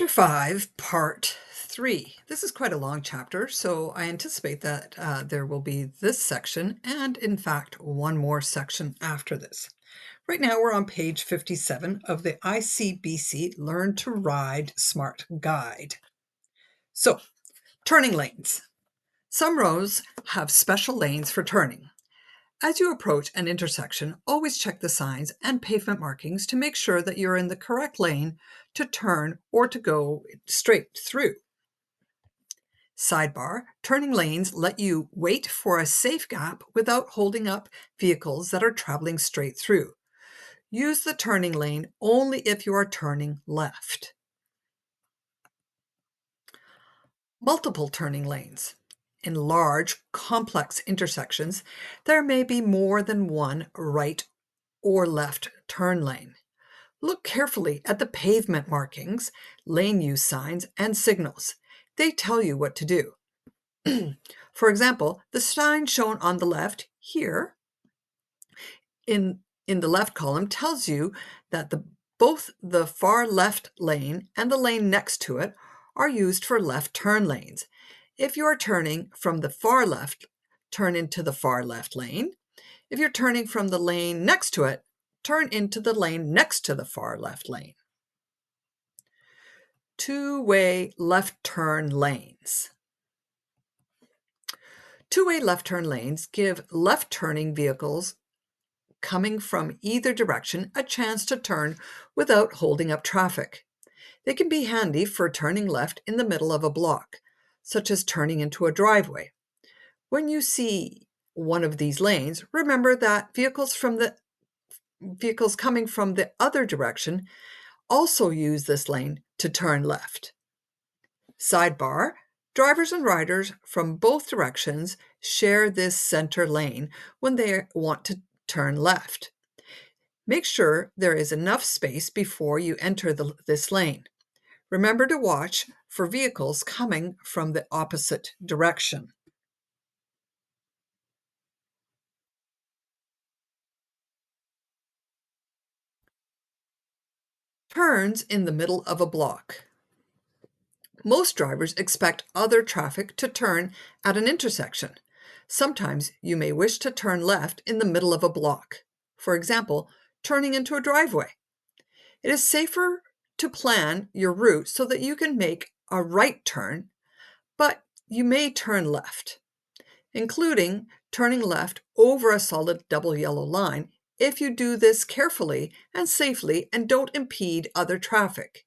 Chapter 5, Part 3. This is quite a long chapter, so I anticipate that there will be this section and, in fact, one more section after this. Right now, we're on page 57 of the ICBC Learn to Ride Smart Guide. So, turning lanes. Some roads have special lanes for turning. As you approach an intersection, always check the signs and pavement markings to make sure that you're in the correct lane to turn or to go straight through. Sidebar, turning lanes let you wait for a safe gap without holding up vehicles that are traveling straight through. Use the turning lane only if you are turning left. Multiple turning lanes. In large, complex intersections, there may be more than one right or left turn lane. Look carefully at the pavement markings, lane use signs, and signals. They tell you what to do. For example, the sign shown on the left here in the left column tells you that both the far left lane and the lane next to it are used for left turn lanes. If you are turning from the far left, turn into the far left lane. If you're turning from the lane next to it, turn into the lane next to the far left lane. Two-way left turn lanes. Two-way left turn lanes give left-turning vehicles coming from either direction a chance to turn without holding up traffic. They can be handy for turning left in the middle of a block, such as turning into a driveway. When you see one of these lanes, remember that vehicles coming from the other direction also use this lane to turn left. Sidebar, drivers and riders from both directions share this center lane when they want to turn left. Make sure there is enough space before you enter this lane. Remember to watch for vehicles coming from the opposite direction. Turns in the middle of a block. Most drivers expect other traffic to turn at an intersection. Sometimes you may wish to turn left in the middle of a block. For example, turning into a driveway. It is safer to plan your route so that you can make a right turn, but you may turn left, including turning left over a solid double yellow line if you do this carefully and safely and don't impede other traffic.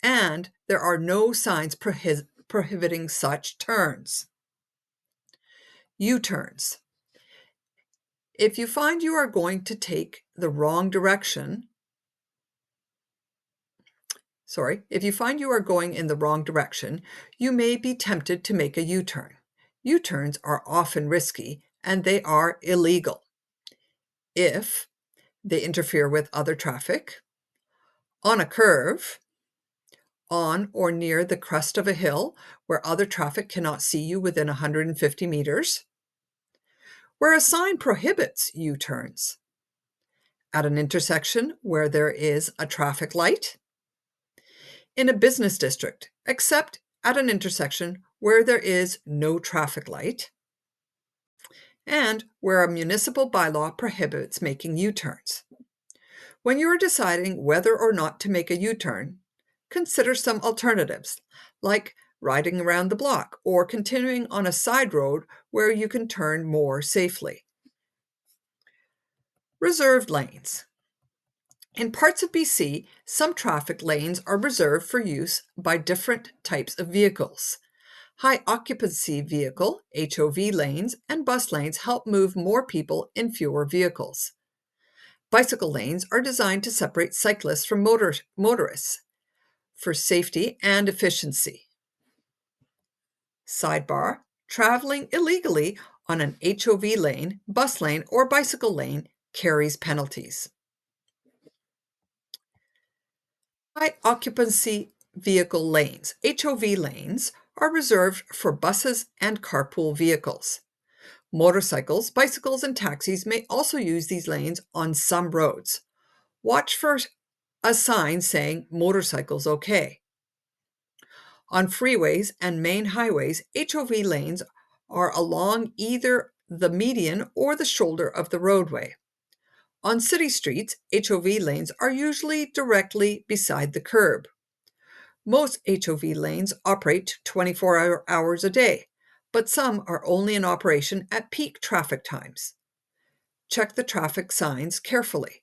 And there are no signs prohibiting such turns. U-turns. If you find you are going to take the wrong direction, if you find you are going in the wrong direction, you may be tempted to make a U-turn. U-turns are often risky and they are illegal if they interfere with other traffic, on a curve, on or near the crest of a hill where other traffic cannot see you within 150 meters, where a sign prohibits U-turns, at an intersection where there is a traffic light, in a business district, except at an intersection where there is no traffic light, and where a municipal bylaw prohibits making U-turns. When you are deciding whether or not to make a U-turn, consider some alternatives, like riding around the block or continuing on a side road where you can turn more safely. Reserved lanes. In parts of BC, some traffic lanes are reserved for use by different types of vehicles. High occupancy vehicle, HOV lanes, and bus lanes help move more people in fewer vehicles. Bicycle lanes are designed to separate cyclists from motorists for safety and efficiency. Sidebar, traveling illegally on an HOV lane, bus lane, or bicycle lane carries penalties. High occupancy vehicle lanes, HOV lanes, are reserved for buses and carpool vehicles. Motorcycles, bicycles, and taxis may also use these lanes on some roads. Watch for a sign saying motorcycles okay. On freeways and main highways, HOV lanes are along either the median or the shoulder of the roadway. On city streets, HOV lanes are usually directly beside the curb. Most HOV lanes operate 24 hours a day, but some are only in operation at peak traffic times. Check the traffic signs carefully.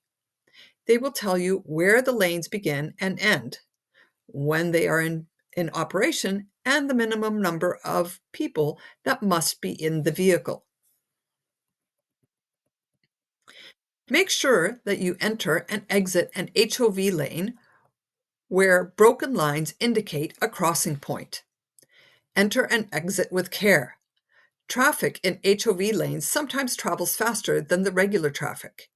They will tell you where the lanes begin and end, when they are in operation, and the minimum number of people that must be in the vehicle. Make sure that you enter and exit an HOV lane where broken lines indicate a crossing point. Enter and exit with care. Traffic in HOV lanes sometimes travels faster than the regular traffic.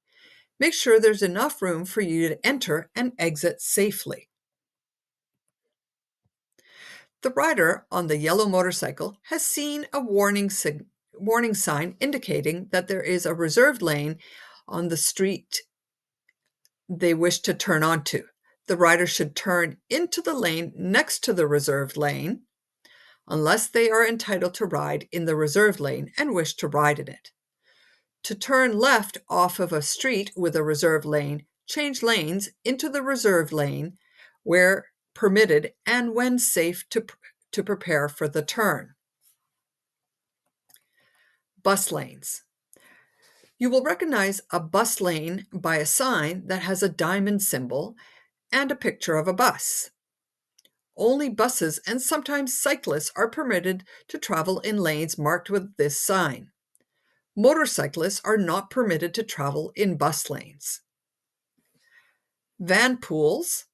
Make sure there's enough room for you to enter and exit safely. The rider on the yellow motorcycle has seen a warning sign indicating that there is a reserved lane on the street they wish to turn onto. The rider should turn into the lane next to the reserved lane unless they are entitled to ride in the reserved lane and wish to ride in it. To turn left off of a street with a reserved lane, change lanes into the reserved lane where permitted and when safe to prepare for the turn. Bus lanes. You will recognize a bus lane by a sign that has a diamond symbol and a picture of a bus. Only buses and sometimes cyclists are permitted to travel in lanes marked with this sign. Motorcyclists are not permitted to travel in bus lanes. Van pools,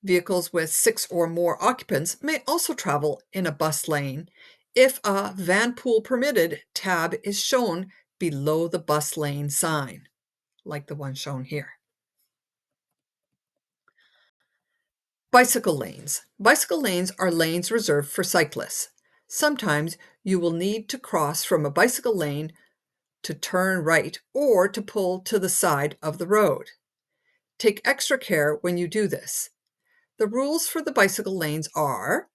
vehicles with 6 or more occupants, may also travel in a bus lane if a van pool permitted tab is shown below the bus lane sign, like the one shown here. Bicycle lanes. Bicycle lanes are lanes reserved for cyclists. Sometimes you will need to cross from a bicycle lane to turn right or to pull to the side of the road. Take extra care when you do this. The rules for the bicycle lanes are: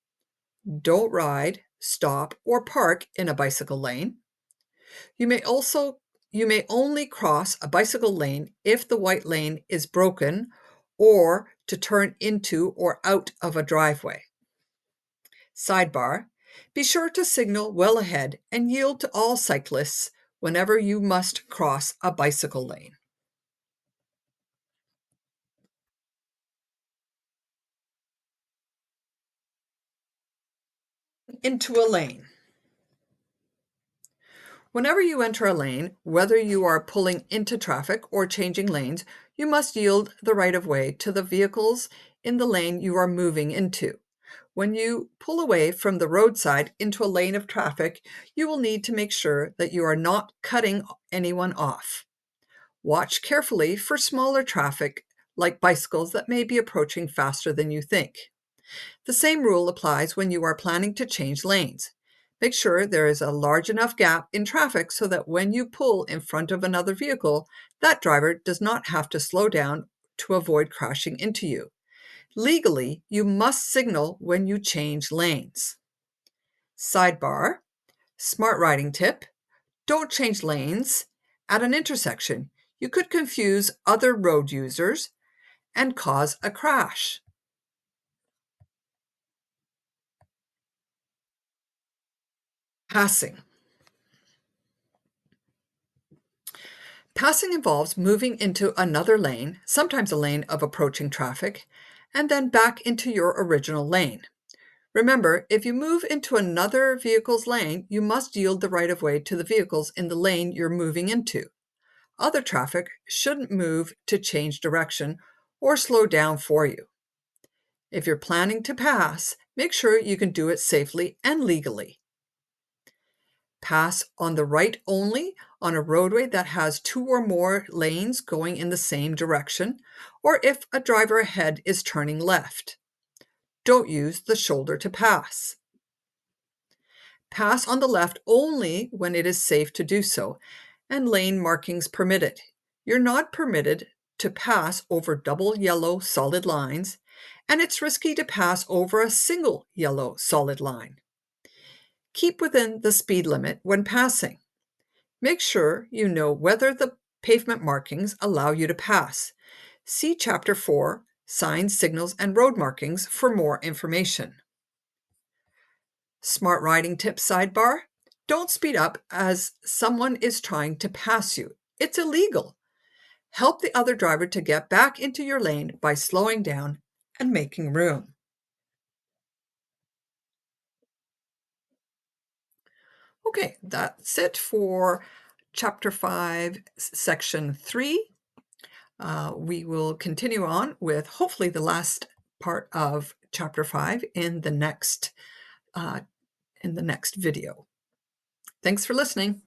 don't ride, stop, or park in a bicycle lane. You may only cross a bicycle lane if the white lane is broken or to turn into or out of a driveway. Sidebar: be sure to signal well ahead and yield to all cyclists whenever you must cross a bicycle lane. Into a lane. Whenever you enter a lane, whether you are pulling into traffic or changing lanes, you must yield the right of way to the vehicles in the lane you are moving into. When you pull away from the roadside into a lane of traffic, you will need to make sure that you are not cutting anyone off. Watch carefully for smaller traffic, like bicycles that may be approaching faster than you think. The same rule applies when you are planning to change lanes. Make sure there is a large enough gap in traffic so that when you pull in front of another vehicle, that driver does not have to slow down to avoid crashing into you. Legally, you must signal when you change lanes. Sidebar: smart riding tip: don't change lanes at an intersection. You could confuse other road users and cause a crash. Passing. Passing involves moving into another lane, sometimes a lane of approaching traffic, and then back into your original lane. Remember, if you move into another vehicle's lane, you must yield the right of way to the vehicles in the lane you're moving into. Other traffic shouldn't move to change direction or slow down for you. If you're planning to pass, make sure you can do it safely and legally. Pass on the right only on a roadway that has 2 or more lanes going in the same direction, or if a driver ahead is turning left. Don't use the shoulder to pass. Pass on the left only when it is safe to do so, and lane markings permitted. You're not permitted to pass over double yellow solid lines, and it's risky to pass over a single yellow solid line. Keep within the speed limit when passing. Make sure you know whether the pavement markings allow you to pass. See Chapter 4, Signs, Signals, and Road Markings for more information. Smart riding tips sidebar. Don't speed up as someone is trying to pass you. It's illegal. Help the other driver to get back into your lane by slowing down and making room. Okay, that's it for Chapter 5, Section 3. We will continue on with hopefully the last part of Chapter 5 uh, in the next video. Thanks for listening.